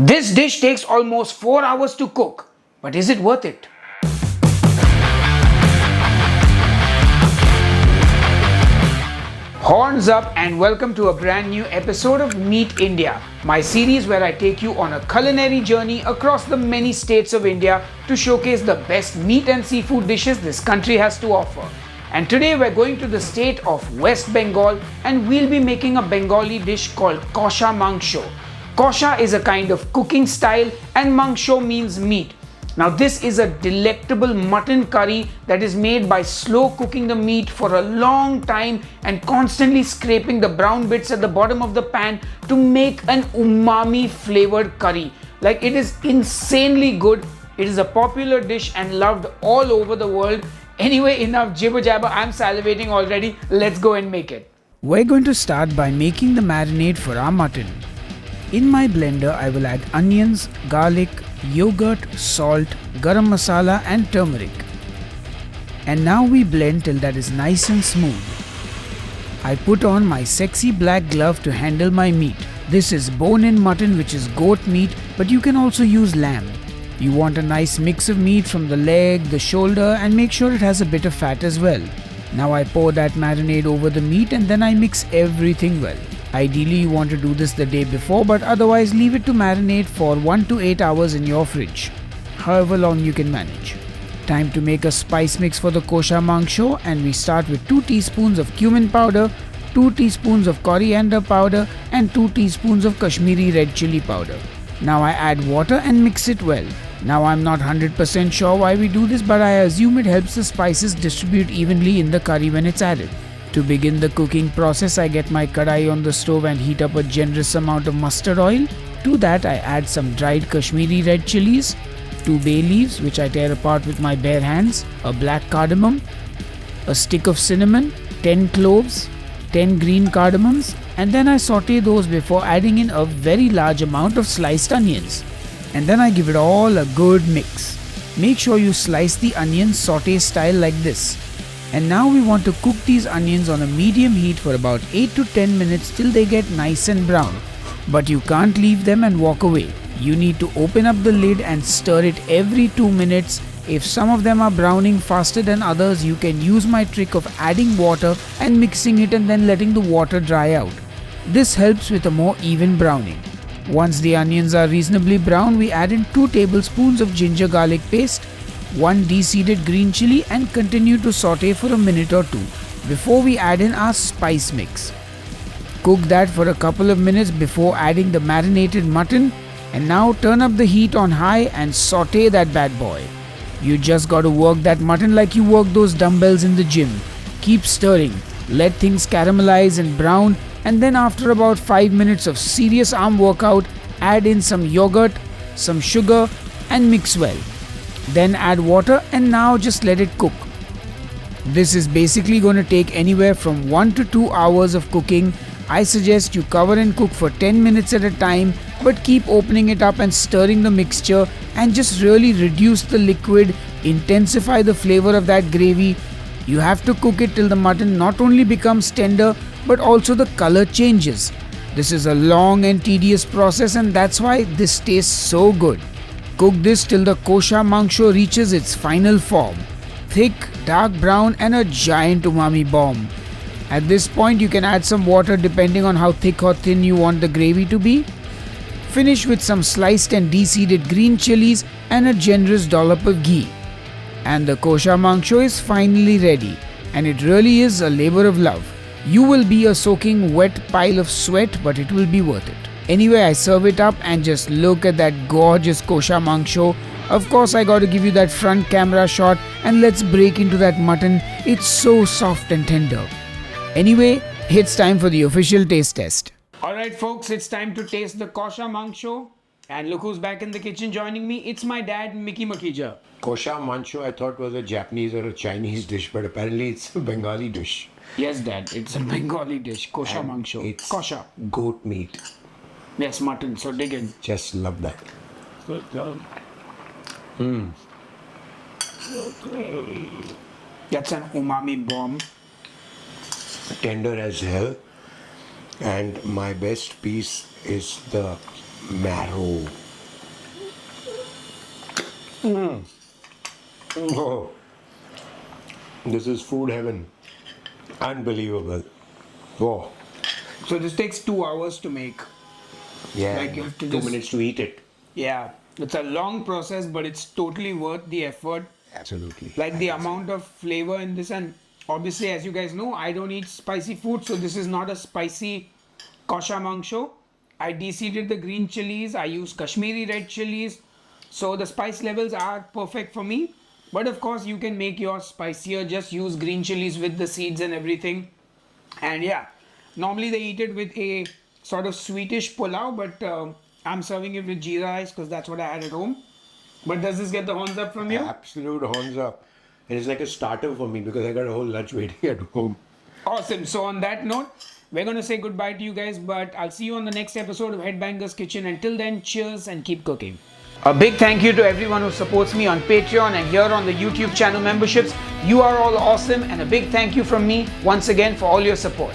This dish takes almost 4 hours to cook, but is it worth it? Horns up and welcome to a brand new episode of Meet India, my series where I take you on a culinary journey across the many states of India to showcase the best meat and seafood dishes this country has to offer. And today we're going to the state of West Bengal and we'll be making a Bengali dish called KOSHA Mangsho. Kosha is a kind of cooking style and Mangsho means meat. Now this is a delectable mutton curry that is made by slow cooking the meat for a long time and constantly scraping the brown bits at the bottom of the pan to make an umami flavored curry. Like, it is insanely good. It is a popular dish and loved all over the world. Anyway, enough jibber jabber, I'm salivating already. Let's go and make it. We're going to start by making the marinade for our mutton. In my blender, I will add onions, garlic, yogurt, salt, garam masala and turmeric. And now we blend till that is nice and smooth. I put on my sexy black glove to handle my meat. This is bone-in mutton, which is goat meat, but you can also use lamb. You want a nice mix of meat from the leg, the shoulder, and make sure it has a bit of fat as well. Now I pour that marinade over the meat and then I mix everything well. Ideally you want to do this the day before, but otherwise leave it to marinate for 1 to 8 hours in your fridge. However long you can manage. Time to make a spice mix for the kosha mangsho, and we start with 2 teaspoons of cumin powder, 2 teaspoons of coriander powder and 2 teaspoons of Kashmiri red chilli powder. Now I add water and mix it well. Now I'm not 100% sure why we do this, but I assume it helps the spices distribute evenly in the curry when it's added. To begin the cooking process, I get my kadai on the stove and heat up a generous amount of mustard oil. To that I add some dried Kashmiri red chillies, 2 bay leaves which I tear apart with my bare hands, a black cardamom, a stick of cinnamon, 10 cloves, 10 green cardamoms, and then I saute those before adding in a very large amount of sliced onions. And then I give it all a good mix. Make sure you slice the onions saute style like this. And now we want to cook these onions on a medium heat for about 8 to 10 minutes till they get nice and brown. But you can't leave them and walk away. You need to open up the lid and stir it every 2 minutes. If some of them are browning faster than others, you can use my trick of adding water and mixing it and then letting the water dry out. This helps with a more even browning. Once the onions are reasonably brown, we add in 2 tablespoons of ginger garlic paste, 1 deseeded green chilli, and continue to saute for a minute or 2 before we add in our spice mix. Cook that for a couple of minutes before adding the marinated mutton, and now turn up the heat on high and saute that bad boy. You just gotta work that mutton like you work those dumbbells in the gym. Keep stirring, let things caramelize and brown, and then after about 5 minutes of serious arm workout, add in some yogurt, some sugar and mix well. Then add water and now just let it cook. This is basically going to take anywhere from 1 to 2 hours of cooking. I suggest you cover and cook for 10 minutes at a time, but keep opening it up and stirring the mixture and just really reduce the liquid, intensify the flavor of that gravy. You have to cook it till the mutton not only becomes tender but also the color changes. This is a long and tedious process, and that's why this tastes so good. Cook this till the kosha mangsho reaches its final form. Thick, dark brown and a giant umami bomb. At this point you can add some water depending on how thick or thin you want the gravy to be. Finish with some sliced and deseeded green chilies and a generous dollop of ghee. And the kosha mangsho is finally ready, and it really is a labor of love. You will be a soaking wet pile of sweat, but it will be worth it. Anyway, I serve it up and just look at that gorgeous kosha mangsho. Of course, I got to give you that front camera shot, and let's break into that mutton. It's so soft and tender. Anyway, it's time for the official taste test. Alright folks, it's time to taste the kosha mangsho. And look who's back in the kitchen joining me. It's my dad, Mickey Makija. Kosha mancho I thought was a Japanese or a Chinese dish, but apparently it's a Bengali dish. Yes, Dad, it's a Bengali dish. Kosha mangsho. It's kosha. Goat meat. Yes, mutton. So dig in. Just love that. That's an umami bomb. Tender as hell. And my best piece is the marrow. Oh, this is food heaven. Unbelievable. Oh, So this takes 2 hours to make. yeah. Like you have to 2 just- minutes to eat it. Yeah, it's a long process, but it's totally worth the effort. Absolutely. Like the amount of flavor in this, and obviously, as you guys know, I don't eat spicy food, so this is not a spicy KOSHA Mangsho. I deseeded the green chilies. I use Kashmiri red chilies, so the spice levels are perfect for me. But of course, you can make yours spicier. Just use green chilies with the seeds and everything. And yeah, normally they eat it with a sort of sweetish pulao, but I'm serving it with jeera rice because that's what I had at home. But does this get the horns up from you? Absolute horns up. And it's like a starter for me because I got a whole lunch waiting at home. Awesome. So on that note, we're going to say goodbye to you guys, but I'll see you on the next episode of Headbangers Kitchen. Until then, cheers and keep cooking. A big thank you to everyone who supports me on Patreon and here on the YouTube channel memberships. You are all awesome, and a big thank you from me once again for all your support.